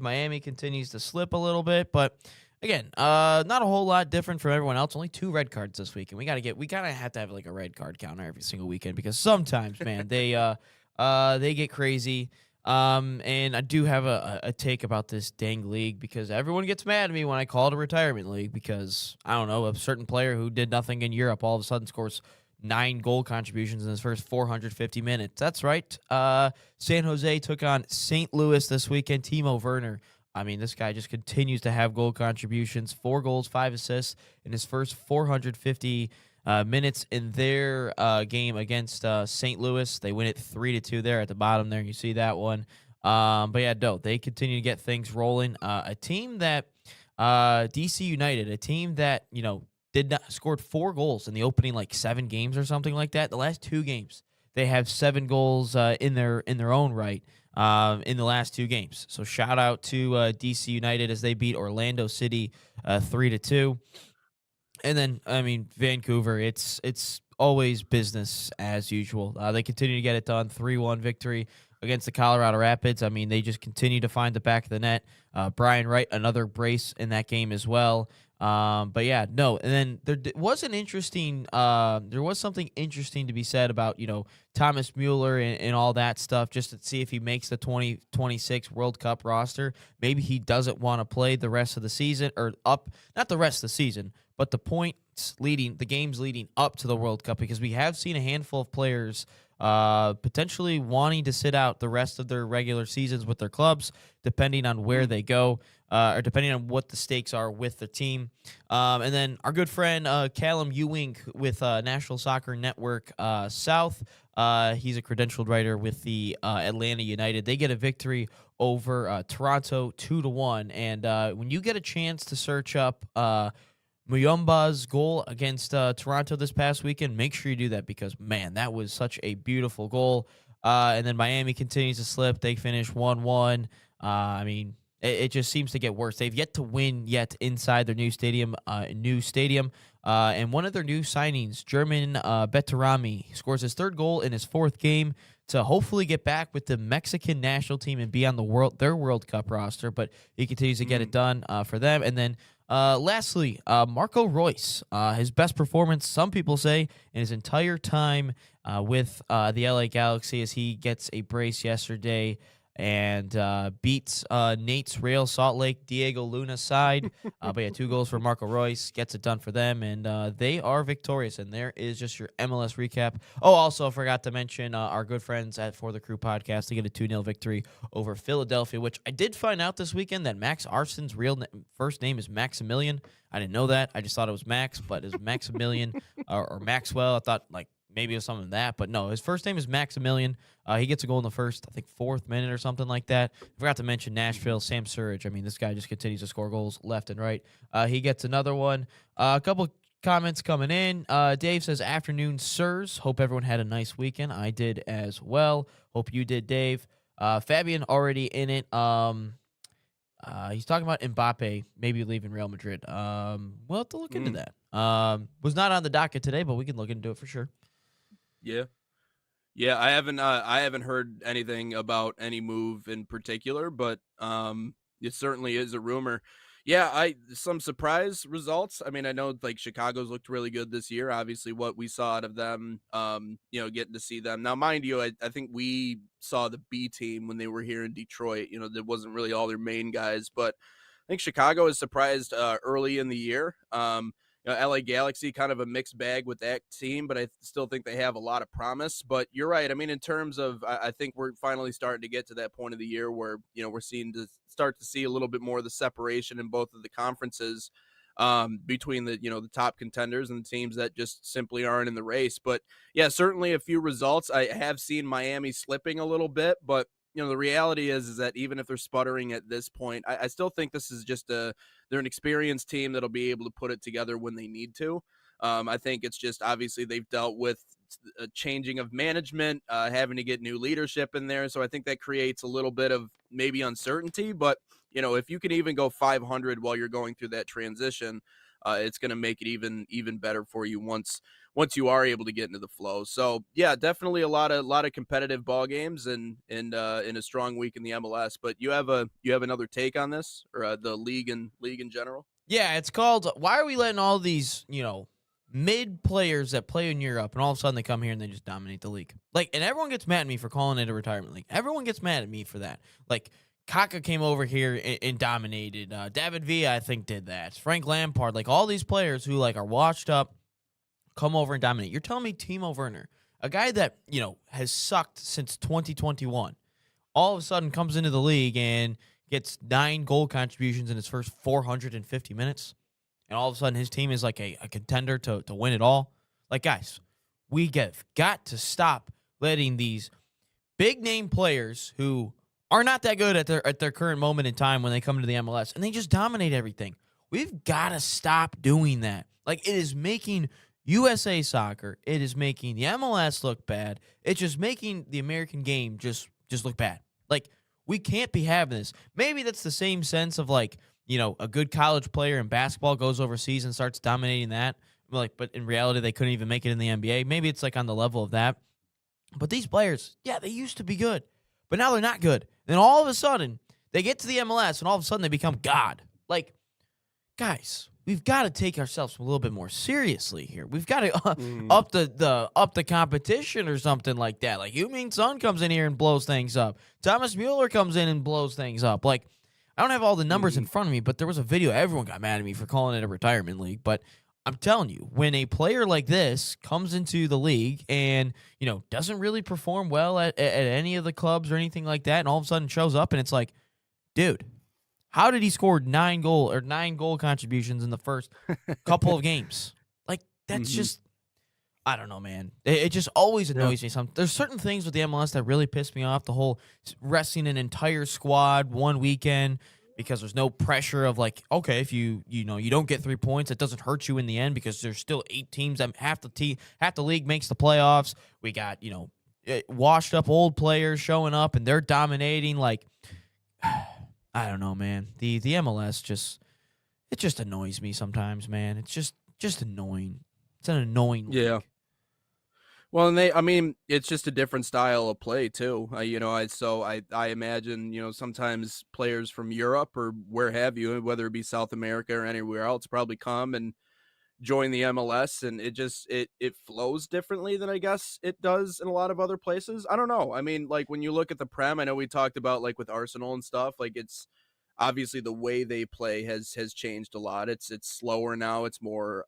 Miami continues to slip a little bit, but again, not a whole lot different from everyone else. Only 2 red cards this week, and we kind of have to have like a red card counter every single weekend because sometimes, man, they get crazy. And I do have a take about this dang league because everyone gets mad at me when I call it a retirement league because I don't know, a certain player who did nothing in Europe all of a sudden scores 9 goal contributions in his first 450 minutes. That's right. San Jose took on St. Louis this weekend. Timo Werner. I mean, this guy just continues to have goal contributions. 4 goals, 5 assists in his first 450 minutes in their game against St. Louis. They win it 3-2 there at the bottom there. You see that one. But yeah, no, they continue to get things rolling. A team that DC United, a team that, did not scored 4 goals in the opening like 7 games or something like that. The last 2 games, they have 7 goals in their own right in the last 2 games. So shout out to DC United as they beat Orlando City 3-2. And then, I mean, Vancouver, it's always business as usual. They continue to get it done. 3-1 victory against the Colorado Rapids. I mean, they just continue to find the back of the net. Brian Wright, another brace in that game as well. But yeah, no. And then was an interesting. There was something interesting to be said about Thomas Mueller and all that stuff, just to see if he makes the 2026 World Cup roster. Maybe he doesn't want to play the rest of the season, or not the rest of the season, but the games leading up to the World Cup, because we have seen a handful of players potentially wanting to sit out the rest of their regular seasons with their clubs, depending on where they go, or depending on what the stakes are with the team. And then our good friend Callum Ewing with National Soccer Network South. He's a credentialed writer with the Atlanta United. They get a victory over Toronto 2-1. And when you get a chance to search up Muyumba's goal against Toronto this past weekend, make sure you do that because, man, that was such a beautiful goal. And then Miami continues to slip. They finish 1-1. I mean, it just seems to get worse. They've yet to win yet inside their new stadium. And one of their new signings, German Betarami, scores his 3rd goal in his 4th game to hopefully get back with the Mexican national team and be on their World Cup roster. But he continues to get it done for them. And then lastly, Marco Royce, his best performance, some people say, in his entire time with the LA Galaxy, as he gets a brace yesterday and beats Nate's Real Salt Lake Diego Luna's side. But yeah, 2 goals for Marco Royce, gets it done for them, and they are victorious. And there is just your MLS recap. Oh, also, I forgot to mention our good friends at For the Crew podcast. They get a 2-0 victory over Philadelphia, which I did find out this weekend that Max Arson's first name is Maximilian. I didn't know that. I just thought it was Max, but it's Maximilian or Maxwell. I thought maybe it was something like that, but no, his first name is Maximilian. He gets a goal in the first, I think, 4th minute or something like that. I forgot to mention Nashville, Sam Surridge. I mean, this guy just continues to score goals left and right. He gets another one. A couple comments coming in. Dave says, afternoon, sirs. Hope everyone had a nice weekend. I did as well. Hope you did, Dave. Fabian already in it. He's talking about Mbappe maybe leaving Real Madrid. We'll have to look into that. Was not on the docket today, but we can look into it for sure. Yeah. Yeah, I haven't heard anything about any move in particular, but it certainly is a rumor. Yeah, some surprise results. I mean, I know like Chicago's looked really good this year. Obviously, what we saw out of them, getting to see them. Now, mind you, I think we saw the B team when they were here in Detroit. That wasn't really all their main guys, but I think Chicago is surprised early in the year. LA Galaxy, kind of a mixed bag with that team, but I still think they have a lot of promise. But you're right. I mean, in terms of, I think we're finally starting to get to that point of the year where, we're start to see a little bit more of the separation in both of the conferences between the top contenders and the teams that just simply aren't in the race. But yeah, certainly a few results. I have seen Miami slipping a little bit, but the reality is that even if they're sputtering at this point, I still think this is just they're an experienced team that'll be able to put it together when they need to. I think it's just obviously they've dealt with a changing of management, having to get new leadership in there. So I think that creates a little bit of maybe uncertainty. But, if you can even go 500 while you're going through that transition, it's going to make it even better for you once you are able to get into the flow. So yeah, definitely a lot of competitive ball games and in a strong week in the MLS. But you have another take on this or the league in general? Yeah, it's called why are we letting all these, mid players that play in Europe and all of a sudden they come here and they just dominate the league? Like, and everyone gets mad at me for calling it a retirement league. Everyone gets mad at me for that. Like, Kaka came over here and dominated. David Villa, I think, did that. Frank Lampard, like all these players who like are washed up, come over and dominate. You're telling me Timo Werner, a guy that, has sucked since 2021, all of a sudden comes into the league and gets 9 goal contributions in his first 450 minutes, and all of a sudden his team is like a contender to win it all. Like, guys, got to stop letting these big name players who are not that good at their current moment in time when they come into the MLS and they just dominate everything. We've got to stop doing that. Like, it is making USA Soccer, it is making the MLS look bad. It's just making the American game just look bad. Like, we can't be having this. Maybe that's the same sense of like, a good college player in basketball goes overseas and starts dominating that. Like, but in reality, they couldn't even make it in the NBA. Maybe it's like on the level of that. But these players, yeah, they used to be good, but now they're not good. Then all of a sudden, they get to the MLS and all of a sudden they become God. Like, guys, we've got to take ourselves a little bit more seriously here. We've got to up the competition or something like that. Like, Heung-min Son comes in here and blows things up. Thomas Mueller comes in and blows things up. Like, I don't have all the numbers in front of me, but there was a video. Everyone got mad at me for calling it a retirement league. But I'm telling you, when a player like this comes into the league and, doesn't really perform well at any of the clubs or anything like that, and all of a sudden shows up and it's like, dude, how did he score 9 goal contributions in the first couple of games? Like, that's just, I don't know, man. It just always annoys me. There's certain things with the MLS that really piss me off. The whole resting an entire squad one weekend because there's no pressure of like, okay, if you don't get 3 points, it doesn't hurt you in the end because there's still 8 teams. Half the league makes the playoffs. We got washed up old players showing up and they're dominating. Like, I don't know, man. The MLS just annoys me sometimes, man. It's just annoying. It's an annoying league. Yeah. Well, and I mean, it's just a different style of play too. I imagine, sometimes players from Europe or where have you, whether it be South America or anywhere else, probably come and join the MLS, and it flows differently than I guess it does in a lot of other places. I don't know. I mean, like when you look at the Prem, I know we talked about like with Arsenal and stuff. Like it's obviously the way they play has changed a lot. It's slower now. It's more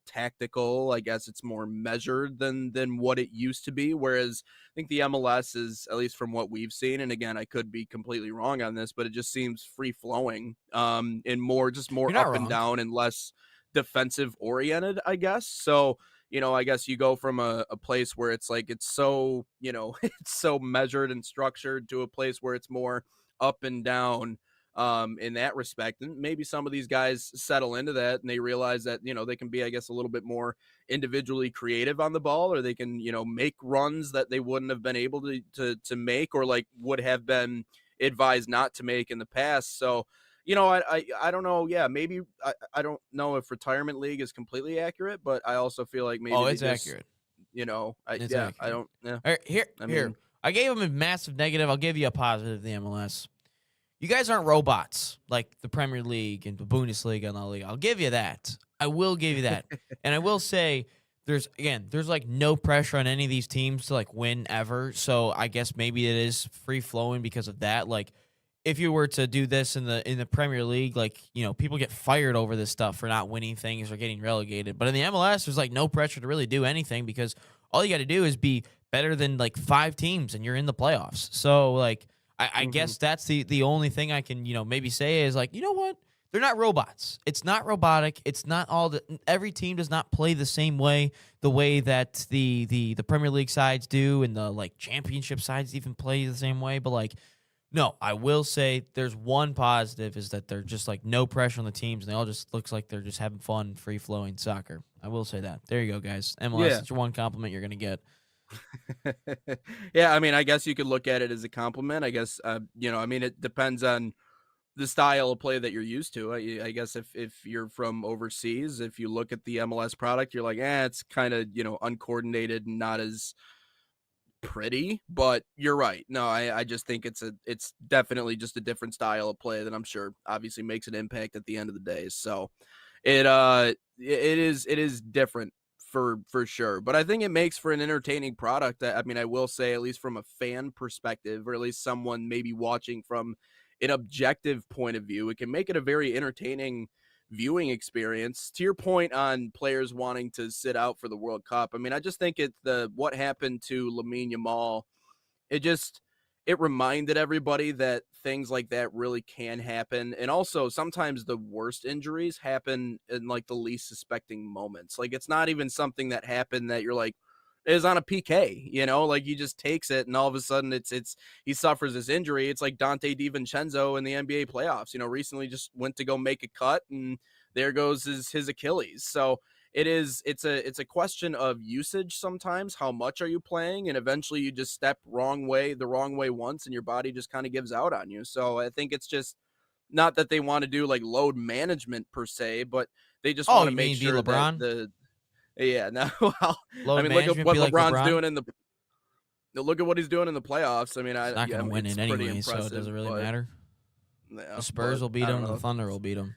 tactical. I guess it's more measured than what it used to be. Whereas I think the MLS is, at least from what we've seen, and again, I could be completely wrong on this, but it just seems free flowing, and more You're not up and wrong. down and less defensive oriented, I guess. So I guess you go from a place where it's like it's so it's so measured and structured to a place where it's more up and down, in that respect. And maybe some of these guys settle into that and they realize that, they can be, I guess, a little bit more individually creative on the ball, or they can, make runs that they wouldn't have been able to make, or like would have been advised not to make in the past. So, I don't know. Yeah, maybe I don't know if retirement league is completely accurate, but I also feel like maybe It's accurate. It's accurate. I don't. Yeah, All right, here. mean, I gave him a massive negative. I'll give you a positive. The MLS. You guys aren't robots like the Premier League and the Bundesliga and La Liga. I'll give you that. I will give you that. And I will say there's like no pressure on any of these teams to like win ever. So I guess maybe it is free flowing because of that. Like if you were to do this in the Premier League, like, people get fired over this stuff for not winning things or getting relegated. But in the MLS, there's like no pressure to really do anything because all you got to do is be better than like 5 teams and you're in the playoffs. So like I guess that's the only thing I can, maybe say is like, you know what? They're not robots. It's not robotic. It's not every team does not play the same way, the way that the Premier League sides do and the like championship sides even play the same way. But like, no, I will say there's one positive is that they're just like no pressure on the teams and they all just looks like they're just having fun, free flowing soccer. I will say that. There you go, guys. MLS, it's your one compliment you're going to get. Yeah, I mean, I guess you could look at it as a compliment. I guess, I mean, it depends on the style of play that you're used to. I guess if you're from overseas, if you look at the MLS product, you're like, it's kind of uncoordinated and not as pretty. But you're right. No, I just think it's definitely just a different style of play that I'm sure obviously makes an impact at the end of the day. So it is different for sure. But I think it makes for an entertaining product. I mean, I will say, at least from a fan perspective, or at least someone maybe watching from an objective point of view, it can make it a very entertaining viewing experience. To your point on players wanting to sit out for the World Cup, I mean, I just think what happened to Lamine Yamal, it just it reminded everybody that things like that really can happen. And also sometimes the worst injuries happen in like the least suspecting moments. Like it's not even something that happened that you're like is on a PK, like he just takes it and all of a sudden it's he suffers this injury. It's like Dante DiVincenzo in the NBA playoffs, recently just went to go make a cut and there goes his Achilles. So it's a question of usage sometimes. How much are you playing? And eventually you just step the wrong way once and your body just kind of gives out on you. So I think it's just not that they want to do like load management per se, but they just Oh, want to you make mean be sure that LeBron? yeah, no, well, I Load mean, look at management what be like LeBron's LeBron? doing look at what he's doing in the playoffs. I mean, He's not going to win it's it pretty anyway, so it impressive, doesn't really but matter. yeah, The Spurs but will beat I don't him. The know. Thunder will beat him.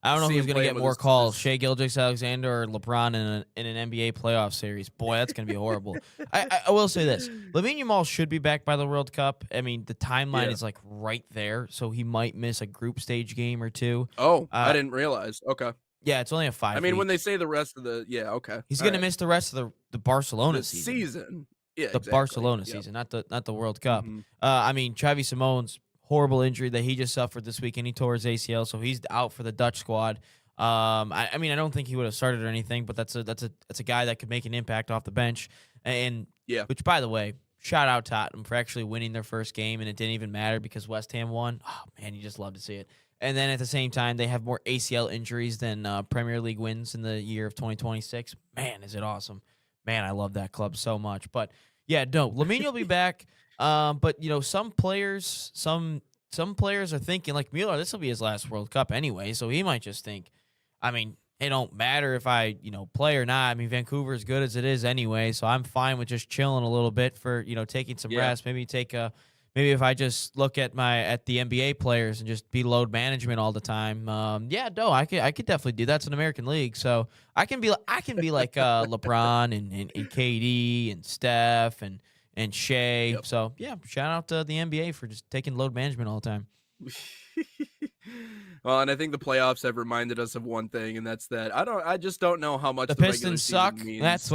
I don't know See who's him going to playing get with more his calls, Shea Gilgeous-Alexander or LeBron in an NBA playoff series. Boy, that's going to be horrible. I will say this. Lamine Yamal should be back by the World Cup. I mean, the timeline Yeah. is like right there, so he might miss a group stage game or two. Oh, I didn't realize. Okay. Yeah, it's only a I 5 mean, when week. they say the rest of okay. He's All going to right. miss the rest of the Barcelona The season. season. Yeah, The exactly. Barcelona Yep. season, not the World Cup. Mhm. I mean, Travis Simone's horrible injury that he just suffered this weekend. He tore his ACL, so he's out for the Dutch squad. I mean, I don't think he would have started or anything, but that's a guy that could make an impact off the bench. And Yeah. which, by the way, shout out Tottenham for actually winning their first game, and it didn't even matter because West Ham won. Oh man, you just love to see it. And then at the same time, they have more ACL injuries than Premier League wins in the year of 2026. Man, is it awesome! Man, I love that club so much. But yeah, no, Lamine will be back. But some players are thinking like Mueller, this will be his last World Cup anyway, so he might just think, I mean, it don't matter if I play or not. I mean, Vancouver is good as it is anyway, so I'm fine with just chilling a little bit for taking some Yeah. rest. Maybe if I just look at the NBA players and just be load management all the time. Yeah, no, I could definitely do that. It's an American league, so I can be like LeBron and KD and Steph and Shea. Yep. So yeah, shout out to the NBA for just taking load management all the time. Well, and I think the playoffs have reminded us of one thing, and that's that I just don't know how much The the regular Pistons season suck. means. That's